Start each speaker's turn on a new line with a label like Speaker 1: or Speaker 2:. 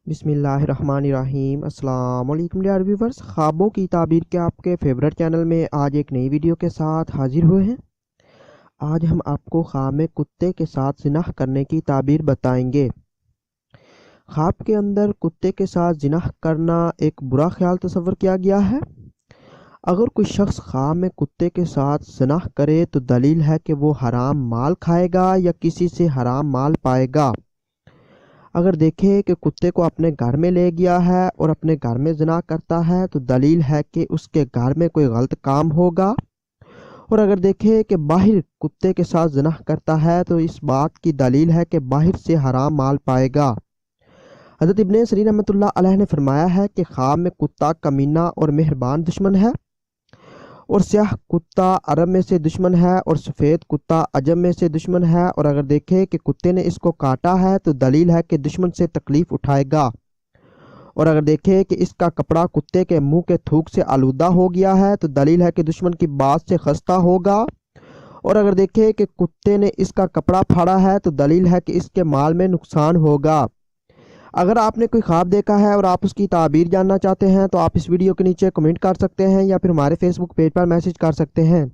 Speaker 1: بسم اللہ الرحمن الرحیم۔ السلام علیکم ڈیئر ویورز، خوابوں کی تعبیر کے آپ کے فیورٹ چینل میں آج ایک نئی ویڈیو کے ساتھ حاضر ہوئے ہیں۔ آج ہم آپ کو خواب میں کتے کے ساتھ زنا کرنے کی تعبیر بتائیں گے۔ خواب کے اندر کتے کے ساتھ زنا کرنا ایک برا خیال تصور کیا گیا ہے۔ اگر کوئی شخص خواب میں کتے کے ساتھ زنا کرے تو دلیل ہے کہ وہ حرام مال کھائے گا یا کسی سے حرام مال پائے گا۔ اگر دیکھے کہ کتے کو اپنے گھر میں لے گیا ہے اور اپنے گھر میں زنا کرتا ہے تو دلیل ہے کہ اس کے گھر میں کوئی غلط کام ہوگا۔ اور اگر دیکھے کہ باہر کتے کے ساتھ زنا کرتا ہے تو اس بات کی دلیل ہے کہ باہر سے حرام مال پائے گا۔ حضرت ابن سیرین رحمۃ اللہ علیہ نے فرمایا ہے کہ خواب میں کتا کمینہ اور مہربان دشمن ہے، اور سیاہ کتا عرب میں سے دشمن ہے اور سفید کتا عجم میں سے دشمن ہے۔ اور اگر دیکھے کہ کتے نے اس کو کاٹا ہے تو دلیل ہے کہ دشمن سے تکلیف اٹھائے گا۔ اور اگر دیکھے کہ اس کا کپڑا کتے کے منہ کے تھوک سے آلودہ ہو گیا ہے تو دلیل ہے کہ دشمن کی بات سے خستہ ہوگا۔ اور اگر دیکھے کہ کتے نے اس کا کپڑا پھاڑا ہے تو دلیل ہے کہ اس کے مال میں نقصان ہوگا۔ اگر آپ نے کوئی خواب دیکھا ہے اور آپ اس کی تعبیر جاننا چاہتے ہیں تو آپ اس ویڈیو کے نیچے کمنٹ کر سکتے ہیں یا پھر ہمارے فیس بک پیج پر میسج کر سکتے ہیں۔